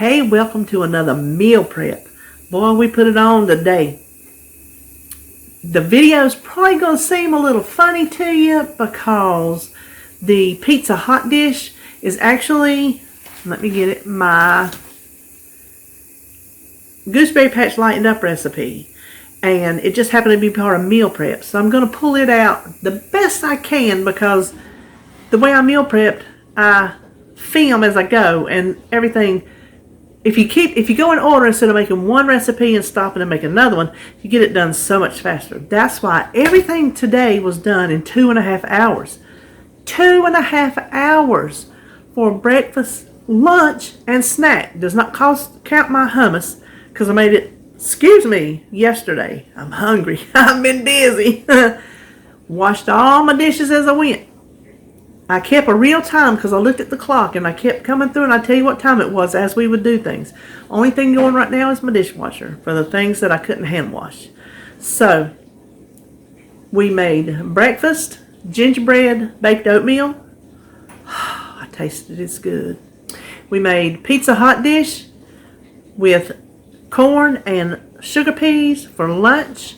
Hey, welcome to another meal prep. Boy, we put it on today. The video's probably going to seem a little funny to you because the pizza hot dish is actually, let me get it, my Gooseberry Patch lightened up recipe. And it just happened to be part of meal prep. So I'm going to pull it out the best I can because the way I meal prepped, I film as I go and everything. If you go in order instead of making one recipe and stopping and making another one, you get it done so much faster. That's why everything today was done in 2.5 hours. 2.5 hours for breakfast, lunch, and snack. Does not count my hummus because I made it, excuse me, yesterday. I'm hungry. I've been busy. Washed all my dishes as I went. I kept a real time because I looked at the clock and I kept coming through and I tell you what time it was as we would do things. Only thing going right now is my dishwasher for the things that I couldn't hand wash. So, we made breakfast, gingerbread, baked oatmeal. I tasted it's good. We made pizza hot dish with corn and sugar peas for lunch.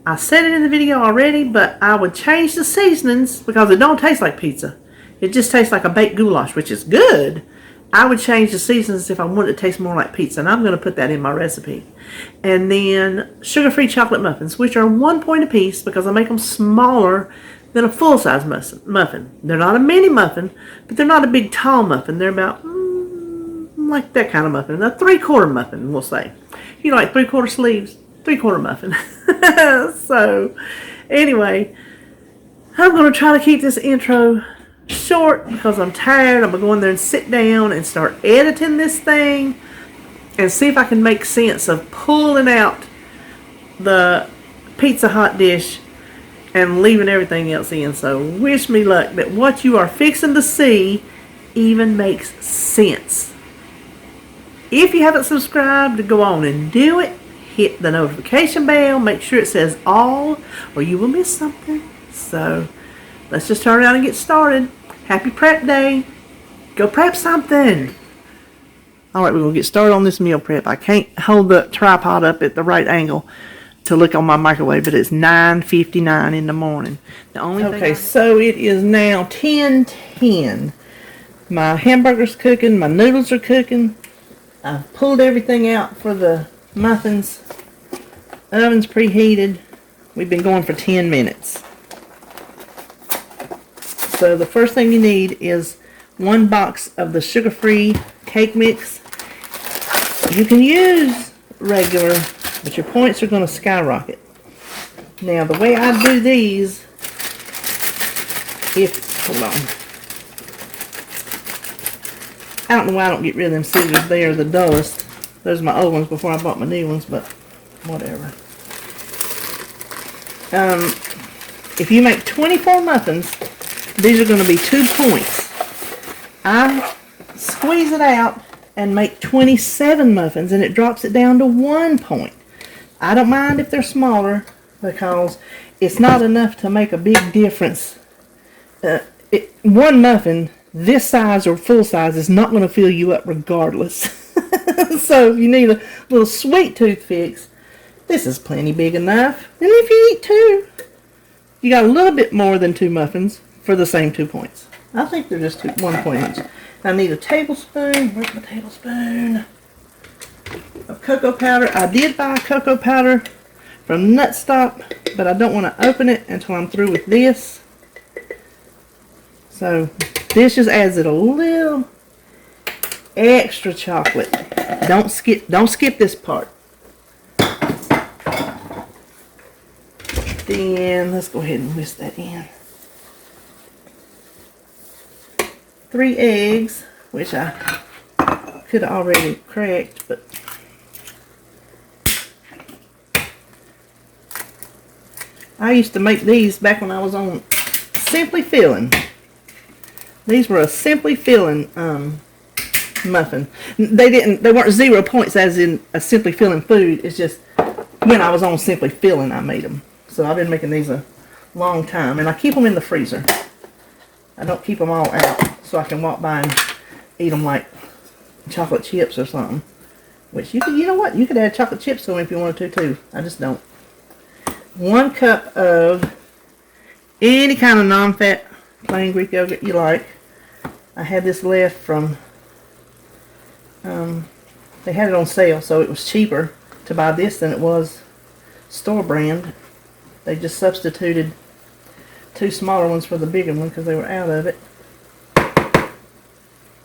I said it in the video already, but I would change the seasonings because it don't taste like pizza. It just tastes like a baked goulash, which is good. I would change the seasonings if I wanted it to taste more like pizza, and I'm going to put that in my recipe. And then sugar-free chocolate muffins, which are 1 point a piece because I make them smaller than a full-size muffin. They're not a mini muffin, but they're not a big tall muffin. They're about like that kind of muffin, a 3/4 muffin, we'll say. You know, like 3/4 sleeves, 3/4 muffin. So, anyway, I'm going to try to keep this intro short because I'm tired. I'm going to go in there and sit down and start editing this thing and see if I can make sense of pulling out the pizza hot dish and leaving everything else in. So, wish me luck that what you are fixing to see even makes sense. If you haven't subscribed, go on and do it. Hit the notification bell. Make sure it says all or you will miss something. So, let's just turn around and get started. Happy prep day. Go prep something. Alright, we're going to get started on this meal prep. I can't hold the tripod up at the right angle to look on my microwave, but it's 9:59 in the morning. The only thing so it is now 10:10. My hamburger's cooking. My noodles are cooking. I've pulled everything out for the muffins. Oven's preheated. We've been going for 10 minutes. So the first thing you need is 1 box of the sugar-free cake mix. You can use regular, but your points are going to skyrocket. Now the way I do these, hold on. I don't know why I don't get rid of them scissors. They are the dullest. Those are my old ones before I bought my new ones, but whatever. If you make 24 muffins, these are going to be 2 points. I squeeze it out and make 27 muffins, and it drops it down to 1 point. I don't mind if they're smaller because it's not enough to make a big difference. One muffin this size or full size is not going to fill you up regardless. So if you need a little sweet tooth fix, this is plenty big enough. And if you eat 2, you got a little bit more than 2 muffins for the same 2 points. I think they're just 1 point each. I need a tablespoon. Where's my tablespoon? Of cocoa powder. I did buy cocoa powder from Nutstop, but I don't want to open it until I'm through with this. So this just adds it a little extra chocolate. Don't skip this part. Then let's go ahead and whisk that in. 3 eggs, which I could have already cracked, but I used to make these back when I was on Simply Filling. These were a Simply Filling muffin. They weren't 0 points as in a Simply Filling food. It's just when I was on Simply Filling I made them. So I've been making these a long time, and I keep them in the freezer. I don't keep them all out so I can walk by and eat them like chocolate chips or something. Which you know what? You could add chocolate chips to them if you wanted to too. I just don't. 1 cup of any kind of non-fat plain Greek yogurt you like. I had this left from, they had it on sale, so it was cheaper to buy this than it was store brand. They just substituted 2 smaller ones for the bigger one because they were out of it.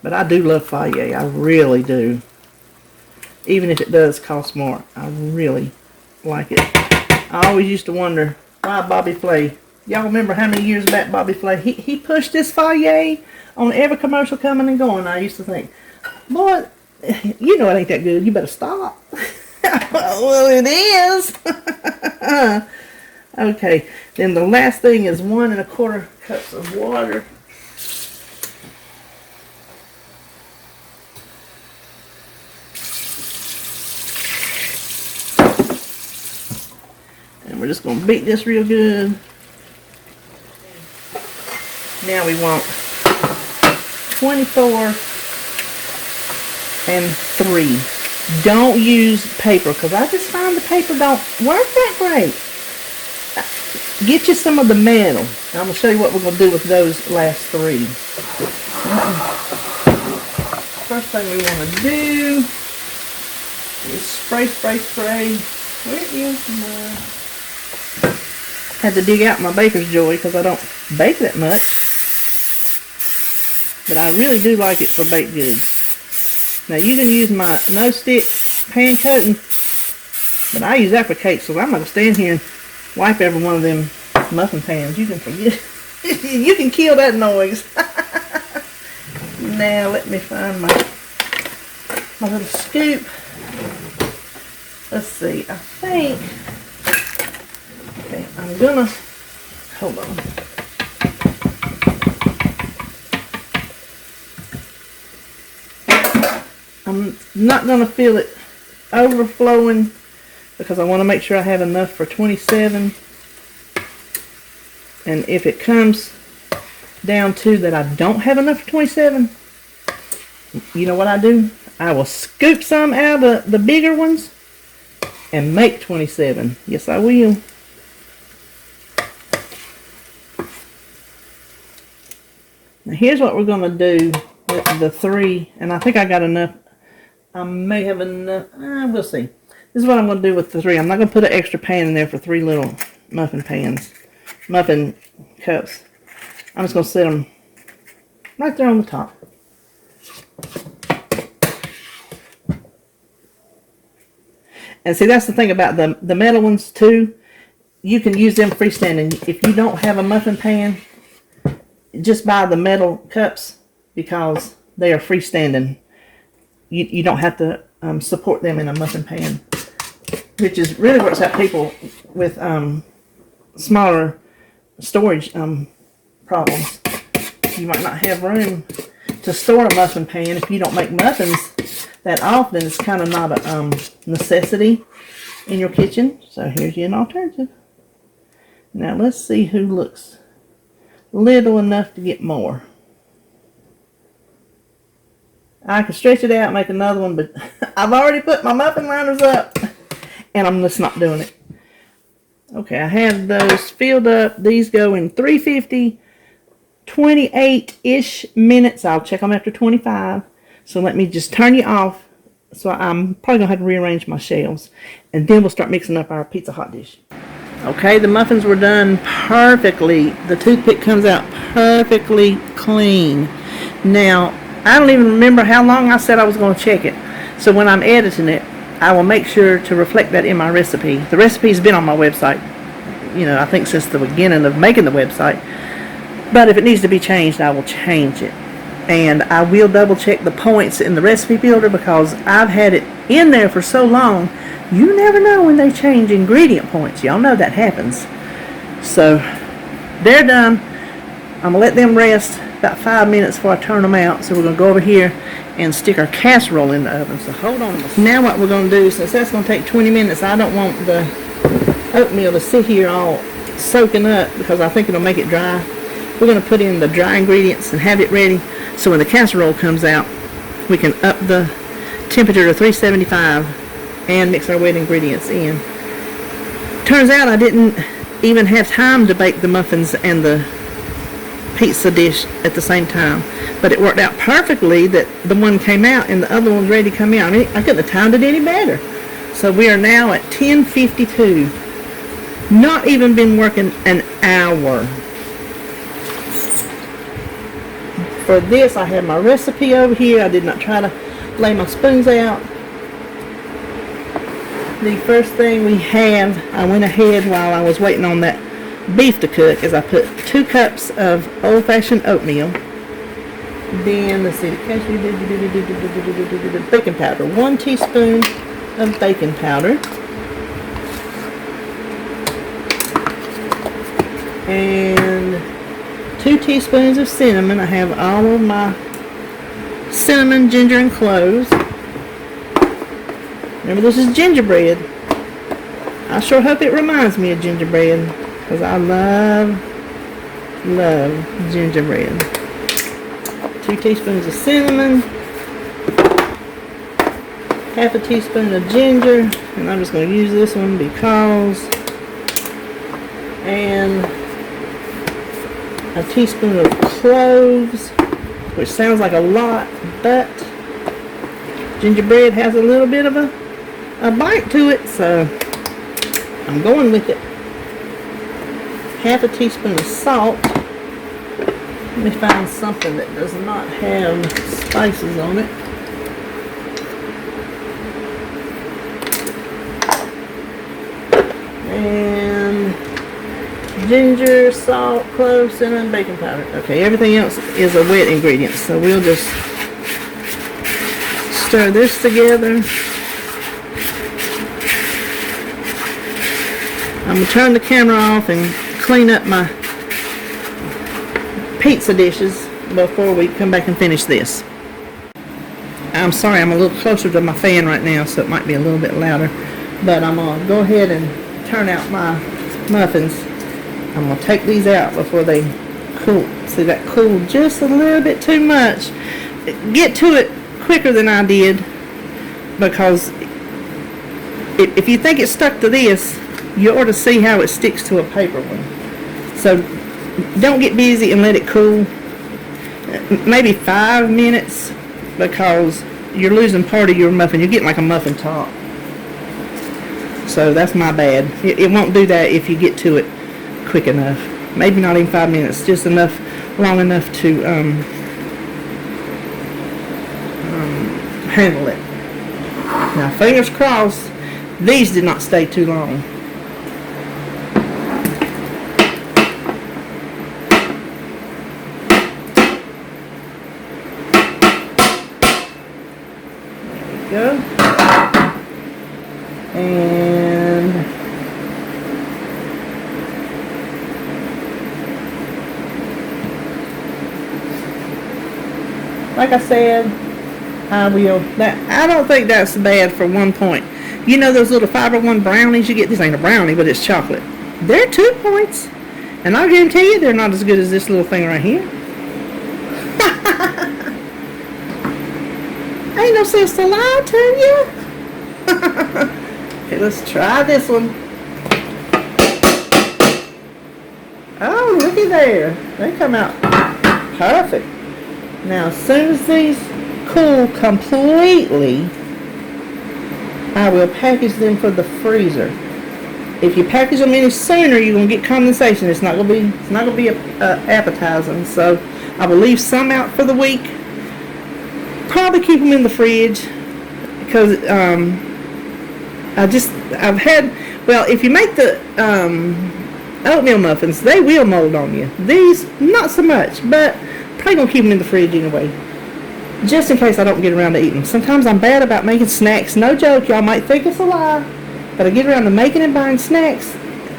But I do love Fayet. I really do. Even if it does cost more, I really like it. I always used to wonder why Bobby Flay. Y'all remember how many years back Bobby Flay, he pushed this Fayet on every commercial coming and going. I used to think, boy, you know it ain't that good. You better stop. Well, it is. Okay, then the last thing is 1 1/4 cups of water. And we're just going to beat this real good. Now we want 24 and 3. Don't use paper because I just find the paper don't work that great. Get you some of the metal. I'm going to show you what we're going to do with those last 3. First thing we want to do is spray. Where is my... Had to dig out my baker's joy because I don't bake that much. But I really do like it for baked goods. Now you can use my no-stick pan coating, but I use that for cakes, so I'm going to stand here and wipe every one of them muffin pans. You can forget. You can kill that noise. Now let me find my little scoop. Let's see. I think. Okay, I'm gonna hold on. I'm not gonna fill it overflowing because I want to make sure I have enough for 27. And if it comes down to that I don't have enough for 27, you know what I do? I will scoop some out of the bigger ones and make 27. Yes, I will. Now here's what we're going to do with the 3, and I think I got enough. I may have enough. We'll see. This is what I'm going to do with the 3. I'm not going to put an extra pan in there for 3 little muffin cups. I'm just going to set them right there on the top. And see, that's the thing about the metal ones too. You can use them freestanding. If you don't have a muffin pan, just buy the metal cups because they are freestanding. You don't have to support them in a muffin pan, which is really works out people with smaller storage problems. You might not have room to store a muffin pan if you don't make muffins that often. It's kind of not a necessity in your kitchen. So here's you an alternative. Now let's see who looks little enough to get more. I can stretch it out and make another one, but I've already put my muffin liners up and I'm just not doing it. Okay, I have those filled up. These go in 350, 28-ish minutes. I'll check them after 25. So let me just turn you off. So I'm probably going to have to rearrange my shelves. And then we'll start mixing up our pizza hot dish. Okay, the muffins were done perfectly. The toothpick comes out perfectly clean. Now, I don't even remember how long I said I was going to check it. So when I'm editing it, I will make sure to reflect that in my recipe. The recipe's been on my website, you know, I think since the beginning of making the website. But if it needs to be changed, I will change it. And I will double check the points in the recipe builder because I've had it in there for so long. You never know when they change ingredient points. Y'all know that happens. So they're done. I'm going to let them rest about 5 minutes before I turn them out. So we're going to go over here and stick our casserole in the oven. So hold on. Now what we're going to do, since that's going to take 20 minutes, I don't want the oatmeal to sit here all soaking up because I think it'll make it dry. We're going to put in the dry ingredients and have it ready so when the casserole comes out, we can up the temperature to 375 and mix our wet ingredients in. Turns out I didn't even have time to bake the muffins and the pizza dish at the same time, but it worked out perfectly that the one came out and the other one was ready to come out. I mean, I couldn't have timed it any better. So we are now at 10:52. Not even been working an hour. For this, I have my recipe over here. I did not try to lay my spoons out. The first thing we have, I went ahead while I was waiting on that beef to cook, is I put 2 cups of old-fashioned oatmeal. Then, let's see, baking powder. 1 teaspoon of baking powder. And 2 teaspoons of cinnamon. I have all of my cinnamon, ginger, and cloves. Remember, this is gingerbread. I sure hope it reminds me of gingerbread, because I love gingerbread. 2 teaspoons of cinnamon, half a teaspoon of ginger, and I'm just going to use this one because, and a teaspoon of cloves, which sounds like a lot, but gingerbread has a little bit of a bite to it, so I'm going with it. Half a teaspoon of salt. Let me find something that does not have spices on it. And ginger, salt, cloves, cinnamon, baking powder. Okay, everything else is a wet ingredient, so we'll just stir this together. I'm going to turn the camera off and clean up my pizza dishes before we come back and finish this. I'm sorry, I'm a little closer to my fan right now, so it might be a little bit louder. But I'm going to go ahead and turn out my muffins. I'm going to take these out before they cool. See, that cooled just a little bit too much. Get to it quicker than I did, because if you think it's stuck to this, you ought to see how it sticks to a paper one. So don't get busy and let it cool. Maybe 5 minutes, because you're losing part of your muffin. You're getting like a muffin top. So that's my bad. It won't do that if you get to it quick enough. Maybe not even 5 minutes, just enough, long enough to handle it. Now, fingers crossed, these did not stay too long. Go. And like I said, I don't think that's bad for 1 point. You know those little Fiber One brownies you get? This ain't a brownie, but it's chocolate. They're 2 points, and I'll guarantee you they're not as good as this little thing right here. Ain't no sense to lie to you. Okay, let's try this one. Oh, looky there. They come out perfect. Now, as soon as these cool completely, I will package them for the freezer. If you package them any sooner, you're gonna get condensation. It's not gonna be appetizing. So I will leave some out for the week. Probably keep them in the fridge, because if you make the oatmeal muffins, they will mold on you. These, not so much, but probably gonna keep them in the fridge anyway, just in case I don't get around to eating them. Sometimes I'm bad about making snacks. No joke, y'all might think it's a lie, but I get around to making and buying snacks,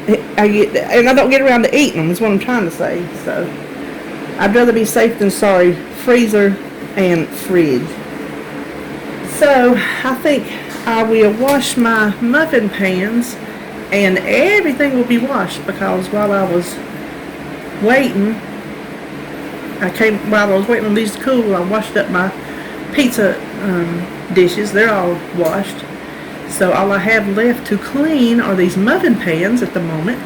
and I don't get around to eating them, is what I'm trying to say. So I'd rather be safe than sorry. Freezer and fridge. So I think I will wash my muffin pans, and everything will be washed, because while I was waiting on these to cool, I washed up my pizza dishes. They're all washed. So all I have left to clean are these muffin pans at the moment.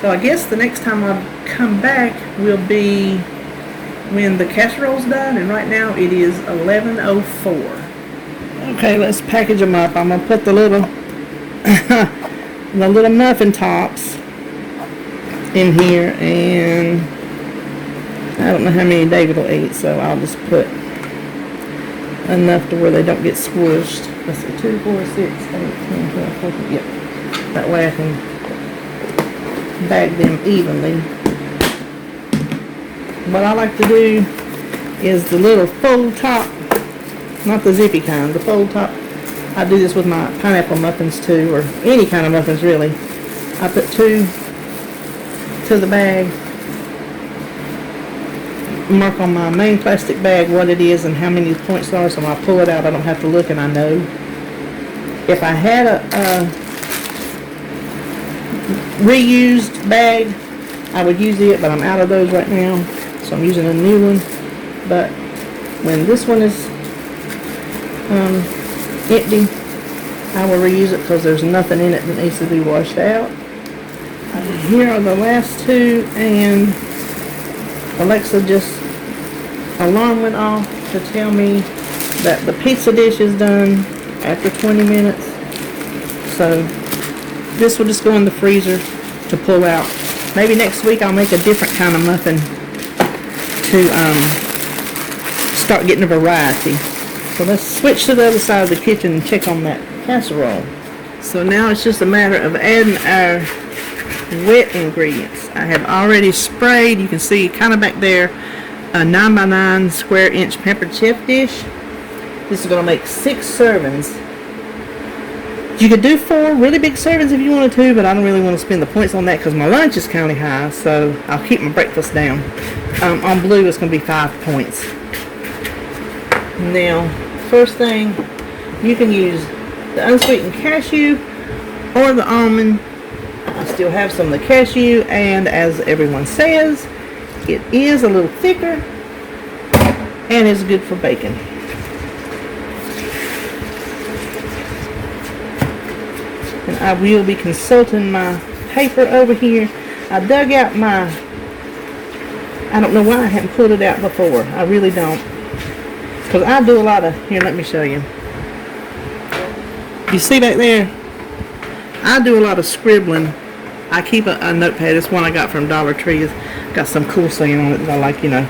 So I guess the next time I come back will be when the casserole's done, and right now it is 11:04. Okay, let's package them up. I'm gonna put the little the little muffin tops in here, and I don't know how many David will eat, so I'll just put enough to where they don't get squished. Let's see, 2, 4, 6, 8, 10, 12, 14. Yep. That way I can bag them evenly. What I like to do is the little fold top, not the zippy kind, the fold top. I do this with my pineapple muffins too, or any kind of muffins really. I put 2 to the bag, mark on my main plastic bag what it is and how many points are, so when I pull it out I don't have to look and I know. If I had a reused bag, I would use it, but I'm out of those right now, so I'm using a new one. But when this one is empty, I will reuse it because there's nothing in it that needs to be washed out. Here are the last 2, and Alexa just alarm went off to tell me that the pizza dish is done after 20 minutes. So this will just go in the freezer to pull out. Maybe next week I'll make a different kind of muffin to start getting a variety. So let's switch to the other side of the kitchen and check on that casserole. So now it's just a matter of adding our wet ingredients. I have already sprayed, you can see kind of back there, a 9x9 square inch peppered chef dish. This is going to make 6 servings. You could do 4 really big servings if you wanted to, but I don't really want to spend the points on that because my lunch is kind of high, so I'll keep my breakfast down. On blue it's going to be 5 points. Now, first thing, you can use the unsweetened cashew or the almond. I still have some of the cashew, and as everyone says, it is a little thicker and is good for baking. And I will be consulting my paper over here. I dug out my, I don't know why I hadn't pulled it out before. I really don't. Because I do a lot of, here, let me show you. You see back there? I do a lot of scribbling. I keep a notepad. It's one I got from Dollar Tree. It's got some cool saying on it that I like, you know.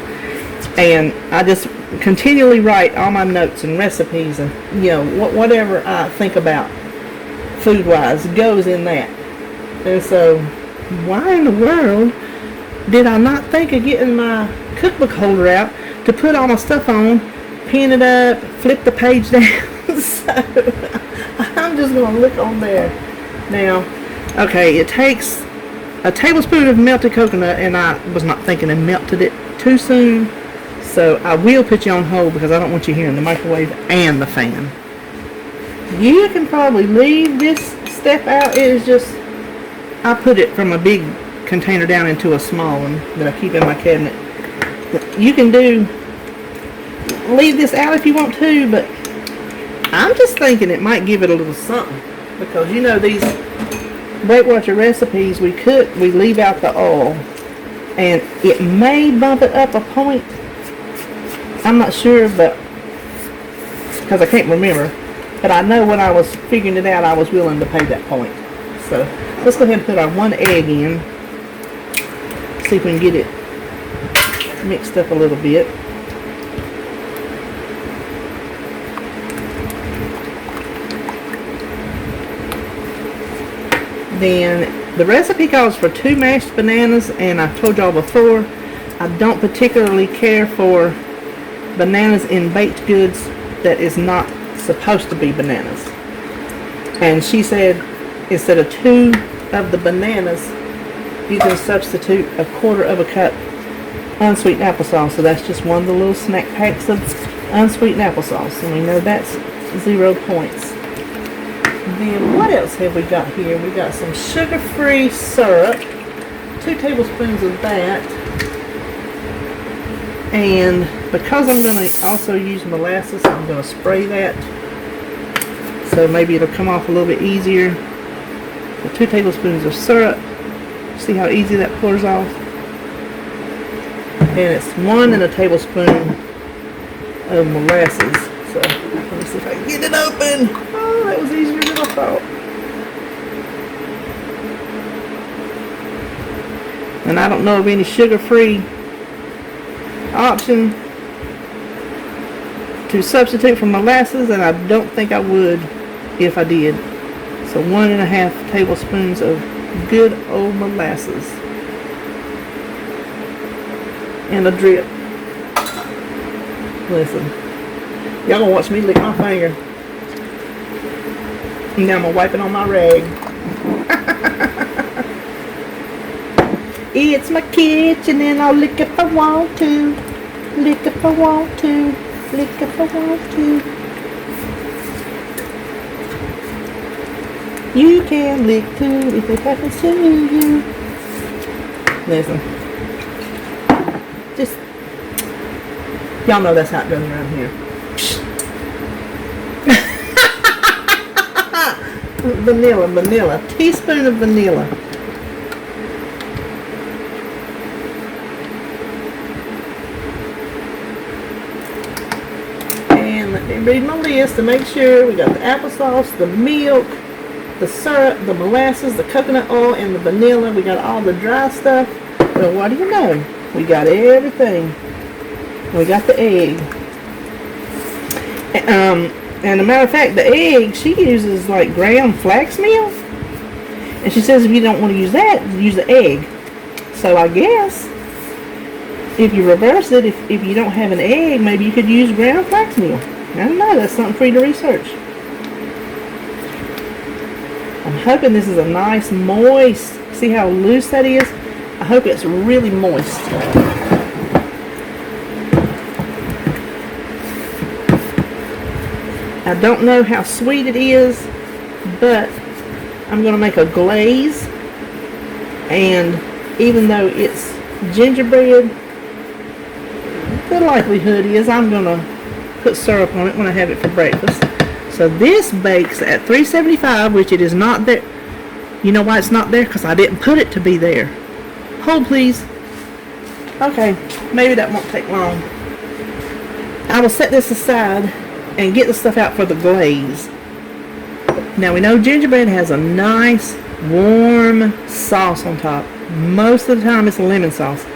And I just continually write all my notes and recipes and, you know, whatever I think about food-wise goes in that. And so, why in the world did I not think of getting my cookbook holder out to put all my stuff on, pin it up, flip the page down? So, I'm just going to look on there. Now, okay, it takes a tablespoon of melted coconut, and I was not thinking and melted it too soon. So, I will put you on hold because I don't want you hearing the microwave and the fan. You can probably leave this step out. It is just, I put it from a big container down into a small one that I keep in my cabinet. You can leave this out if you want to, but I'm just thinking it might give it a little something, because you know these Weight Watcher recipes, we leave out the oil, and it may bump it up a point. I'm not sure, but because I can't remember. But I know when I was figuring it out, I was willing to pay that point. So let's go ahead and put our 1 egg in. See if we can get it mixed up a little bit. Then the recipe calls for 2 mashed bananas, and I've told y'all before, I don't particularly care for bananas in baked goods that is not supposed to be bananas. And she said instead of 2 of the bananas, you can substitute 1/4 cup unsweetened applesauce. So that's just one of the little snack packs of unsweetened applesauce, and we know that's 0 points. Then what else have we got here? We got some sugar-free syrup, 2 tablespoons of that. And because I'm going to also use molasses, I'm going to spray that. So maybe it'll come off a little bit easier. So 2 tablespoons of syrup. See how easy that pours off? And it's 1 tablespoon of molasses. So let me see if I can get it open. Oh, that was easier than I thought. And I don't know of any sugar-free option to substitute for molasses, and I don't think I would if I did. So 1.5 tablespoons of good old molasses and a drip. Listen, y'all gonna watch me lick my finger. Now I'm gonna wipe it on my rag. It's my kitchen and I'll lick if I want to. Lick if I want to. Lick if I want to. You can lick too if it happens to you. Listen. Just, y'all know that's how it goes around here. Vanilla. Teaspoon of vanilla. And let me read my list to make sure we got the applesauce, the milk, the syrup, the molasses, the coconut oil, and the vanilla. We got all the dry stuff. Well, what do you know? We got everything. We got the egg. And a matter of fact, the egg, she uses like ground flax meal. And she says if you don't want to use that, use the egg. So I guess if you reverse it, if you don't have an egg, maybe you could use ground flax meal. I don't know. That's something for you to research. I'm hoping this is a nice moist. See how loose that is? I hope it's really moist. I don't know how sweet it is, but I'm going to make a glaze. And even though it's gingerbread, the likelihood is I'm going to put syrup on it when I have it for breakfast. So this bakes at 375, which it is not there. You know why it's not there? Because I didn't put it to be there. Hold please. Okay, maybe that won't take long. I will set this aside and get the stuff out for the glaze. Now we know gingerbread has a nice warm sauce on top. Most of the time it's a lemon sauce.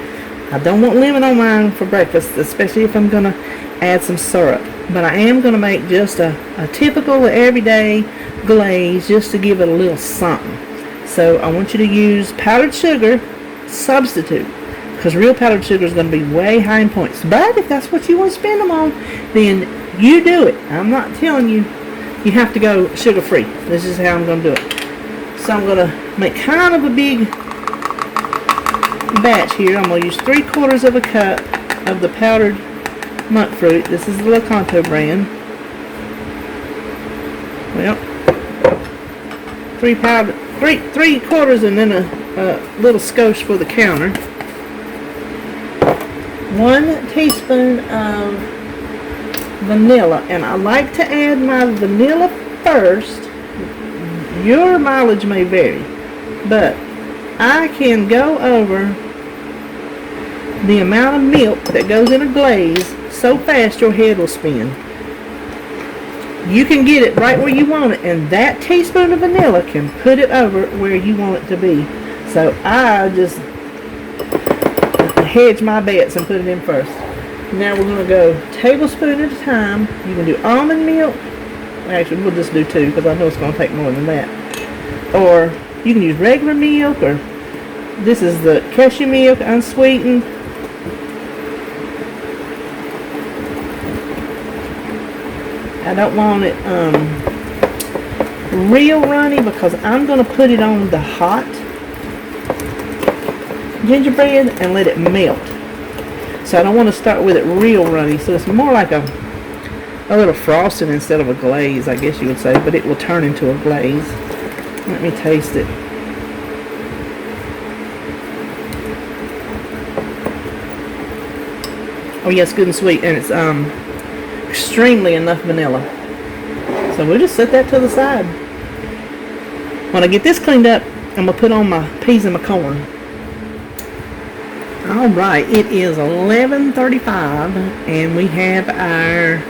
I don't want lemon on mine for breakfast, especially if I'm going to add some syrup. But I am going to make just a typical everyday glaze just to give it a little something. So I want you to use powdered sugar substitute, because real powdered sugar is going to be way high in points. But if that's what you want to spend them on, then you do it. I'm not telling you you have to go sugar free. This is how I'm going to do it. So I'm going to make kind of a big batch here. I'm going to use 3/4 of a cup of the powdered monk fruit. This is the Locanto brand. Well, 3/4 and then a little skosh for the counter. 1 teaspoon of vanilla, and I like to add my vanilla first. Your mileage may vary, but I can go over the amount of milk that goes in a glaze so fast your head will spin. You can get it right where you want it, and that teaspoon of vanilla can put it over where you want it to be. So I just hedge my bets and put it in first. Now we're going to go tablespoon at a time. You can do almond milk. Actually, we'll just do 2 because I know it's going to take more than that. Or you can use regular milk, or this is the cashew milk, unsweetened. I don't want it real runny because I'm going to put it on the hot gingerbread and let it melt. So I don't want to start with it real runny. So it's more like a little frosting instead of a glaze, I guess you would say. But it will turn into a glaze. Let me taste it. Oh yes, good and sweet, and it's extremely enough vanilla. So we'll just set that to the side. When I get this cleaned up, I'm gonna put on my peas and my corn. All right, it is 11:35, and we have our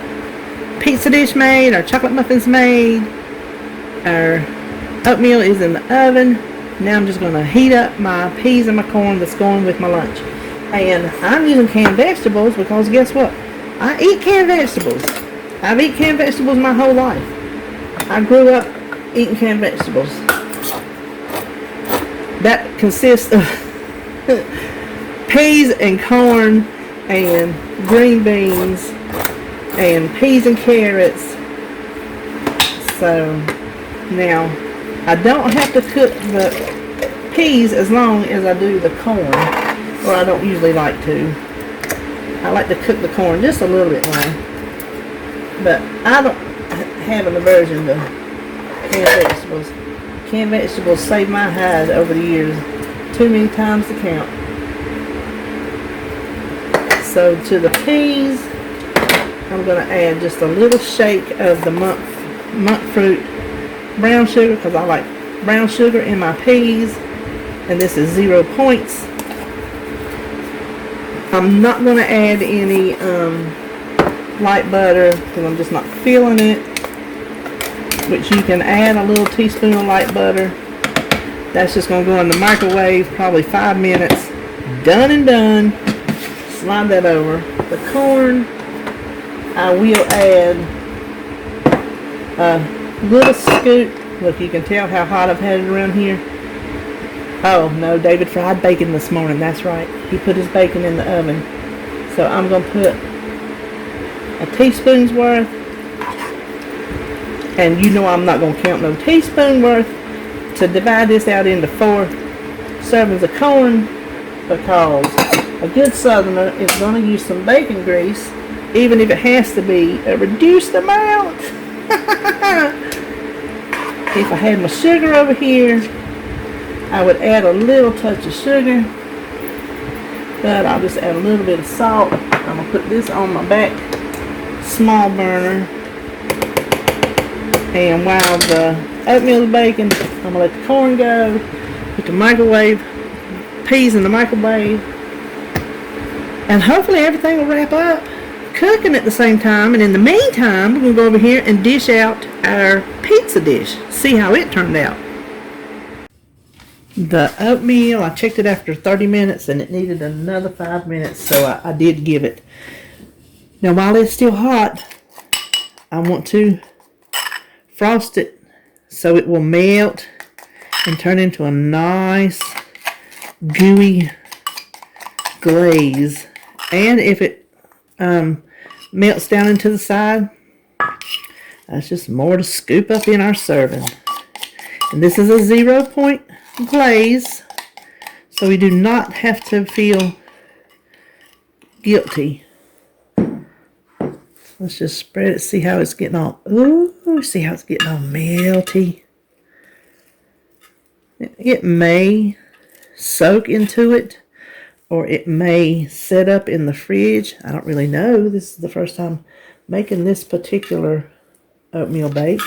pizza dish made, our chocolate muffins made, our oatmeal is in the oven. Now I'm just going to heat up my peas and my corn that's going with my lunch. And I'm using canned vegetables because guess what? I eat canned vegetables. I've eaten canned vegetables my whole life. I grew up eating canned vegetables. That consists of peas and corn and green beans and peas and carrots. So now I don't have to cook the peas as long as I do the corn, or I don't usually like to. I like to cook the corn just a little bit long, but I don't have an aversion to canned vegetables. Canned vegetables saved my hide over the years, too many times to count. So to the peas, I'm going to add just a little shake of the monk fruit brown sugar, because I like brown sugar in my peas, and this is 0 points. I'm not going to add any light butter because I'm just not feeling it, which you can add a little teaspoon of light butter. That's just going to go in the microwave, probably 5 minutes. Done and done. Slide that over. The corn, I will add a little scoop. Look, you can tell how hot I've had it around here. Oh no, David fried bacon this morning. That's right. He put his bacon in the oven. So I'm going to put a teaspoon's worth. And you know I'm not going to count no teaspoon worth to divide this out into 4 servings of corn, because a good southerner is going to use some bacon grease, even if it has to be a reduced amount. If I had my sugar over here, I would add a little touch of sugar, but I'll just add a little bit of salt. I'm going to put this on my back small burner, and while the oatmeal is baking, I'm going to let the corn go, put the microwave, peas in the microwave, and hopefully everything will wrap up cooking at the same time. And in the meantime, we're going to go over here and dish out our pizza dish. See how it turned out. The oatmeal, I checked it after 30 minutes and it needed another 5 minutes, so I did give it. Now while it's still hot, I want to frost it so it will melt and turn into a nice gooey glaze. And if it melts down into the side, that's just more to scoop up in our serving. And this is a 0 point glaze, so we do not have to feel guilty. Let's just spread it, see how it's getting all, ooh, see how it's getting all melty. It may soak into it, or it may set up in the fridge. I don't really know. This is the first time making this particular oatmeal bake.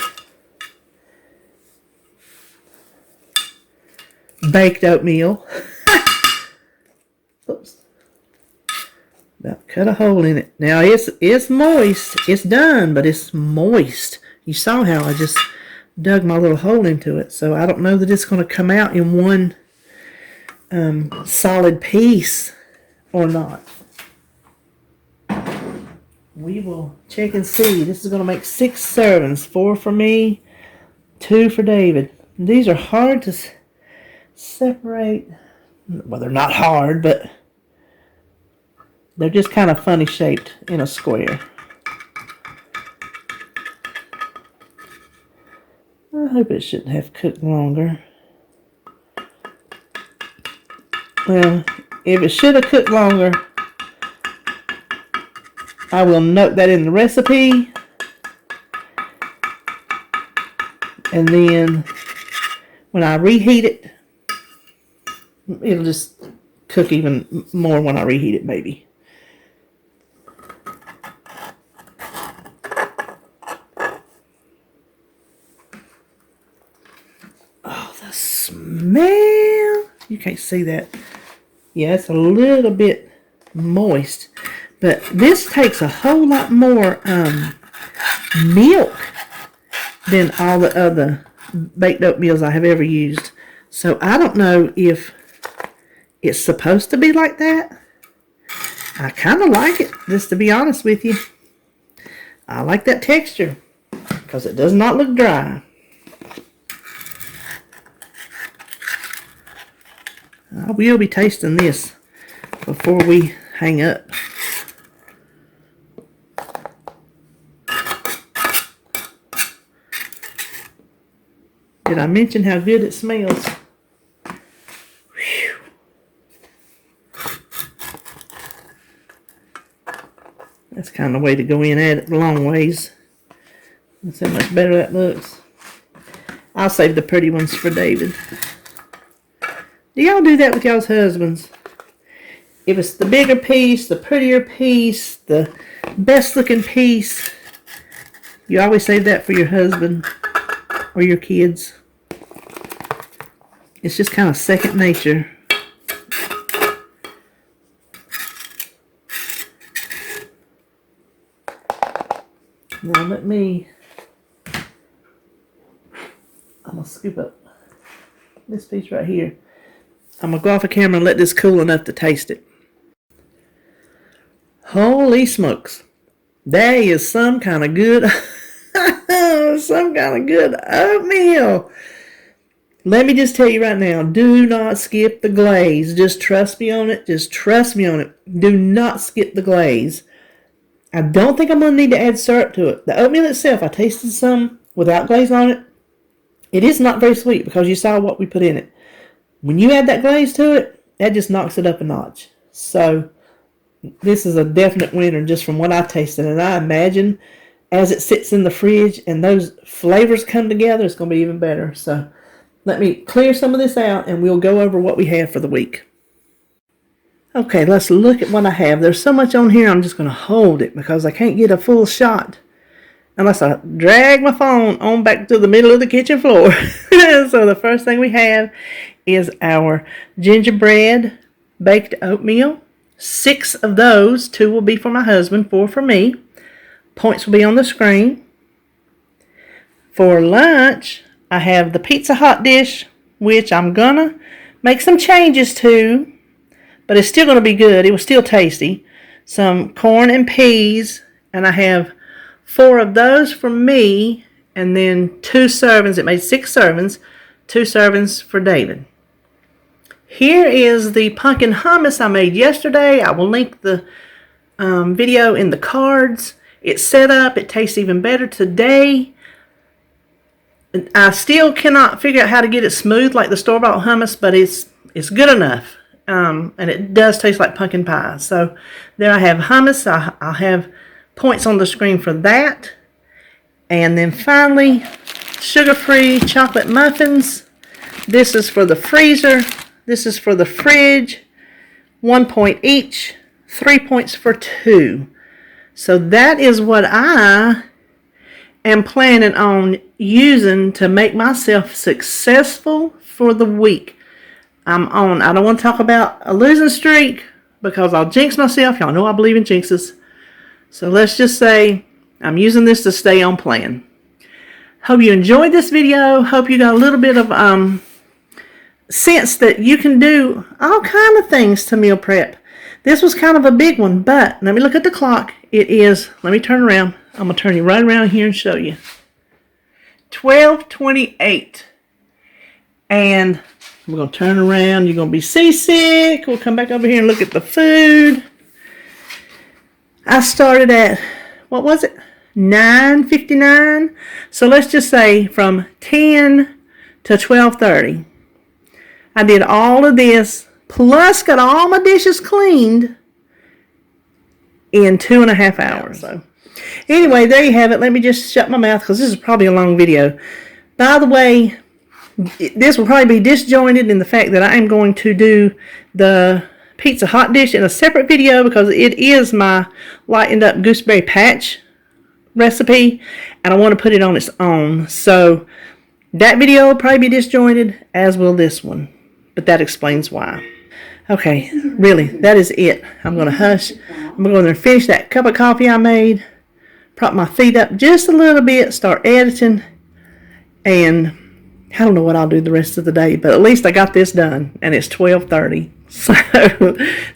Baked oatmeal. Oops. About cut a hole in it. Now it's moist. It's done, but it's moist. You saw how I just dug my little hole into it. So I don't know that it's going to come out in one solid piece or not. We will check and see. This is going to make 6 servings. 4 for me, 2 for David. These are hard to separate. Well, they're not hard, but they're just kind of funny shaped in a square. I hope it shouldn't have cooked longer. Well, if it should have cooked longer, I will note that in the recipe. And then when I reheat it, it'll just cook even more when I reheat it, maybe. Well, you can't see that. Yeah, it's a little bit moist. But this takes a whole lot more milk than all the other baked oatmeals I have ever used. So I don't know if it's supposed to be like that. I kind of like it, just to be honest with you. I like that texture because it does not look dry. I will be tasting this before we hang up. Did I mention how good it smells? Whew. That's kind of the way to go in at it, long ways. That's how much better that looks. I'll save the pretty ones for David. Do y'all do that with y'all's husbands? If it's the bigger piece, the prettier piece, the best looking piece, you always save that for your husband or your kids. It's just kind of second nature. Now I'm going to scoop up this piece right here. I'm going to go off the camera and let this cool enough to taste it. Holy smokes. That is some kind of good, some kind of good oatmeal. Let me just tell you right now, do not skip the glaze. Just trust me on it. Just trust me on it. Do not skip the glaze. I don't think I'm going to need to add syrup to it. The oatmeal itself, I tasted some without glaze on it. It is not very sweet because you saw what we put in it. When you add that glaze to it, that just knocks it up a notch. So this is a definite winner just from what I tasted. And I imagine as it sits in the fridge and those flavors come together, it's going to be even better. So let me clear some of this out and we'll go over what we have for the week. Okay, let's look at what I have. There's so much on here, I'm just going to hold it because I can't get a full shot unless I drag my phone on back to the middle of the kitchen floor. So the first thing we have is our gingerbread baked oatmeal. 6 of those. 2 will be for my husband, 4 for me. Points will be on the screen. For lunch, I have the pizza hot dish, which I'm going to make some changes to, but it's still going to be good. It was still tasty. Some corn and peas, and I have 4 of those for me, and then 2 servings. It made 6 servings, 2 servings for David. Here is the pumpkin hummus I made yesterday. I will link the video in the cards. It's set up. It tastes even better today. I still cannot figure out how to get it smooth like the store-bought hummus, but it's good enough. And it does taste like pumpkin pie. So there I have hummus. I'll have points on the screen for that. And then finally, sugar-free chocolate muffins. This is for the freezer. This is for the fridge. 1 point each. 3 points for 2. So that is what I am planning on using to make myself successful for the week. I don't want to talk about a losing streak because I'll jinx myself. Y'all know I believe in jinxes. So let's just say I'm using this to stay on plan. Hope you enjoyed this video. Hope you got a little bit of sense that you can do all kind of things to meal prep. This was kind of a big one, but let me look at the clock. It is, let me turn around. I'm going to turn you right around here and show you. 12:28. And we're going to turn around. You're going to be seasick. We'll come back over here and look at the food. I started at, what was it? 9:59. So let's just say from 10 to 12:30. I did all of this, plus got all my dishes cleaned in 2.5 hours. So anyway, there you have it. Let me just shut my mouth because this is probably a long video. By the way, this will probably be disjointed in the fact that I am going to do the pizza hot dish in a separate video because it is my lightened up Gooseberry Patch recipe and I want to put it on its own. So That video will probably be disjointed, as will this one. But that explains why. Okay, really, that is it. I'm going to hush. I'm going to finish that cup of coffee I made. Prop my feet up just a little bit. Start editing. And I don't know what I'll do the rest of the day. But at least I got this done. And it's 12:30. So,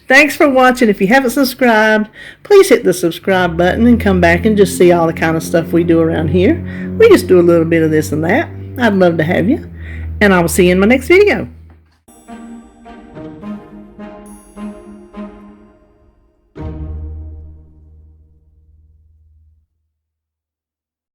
thanks for watching. If you haven't subscribed, please hit the subscribe button and come back and just see all the kind of stuff we do around here. We just do a little bit of this and that. I'd love to have you. And I will see you in my next video.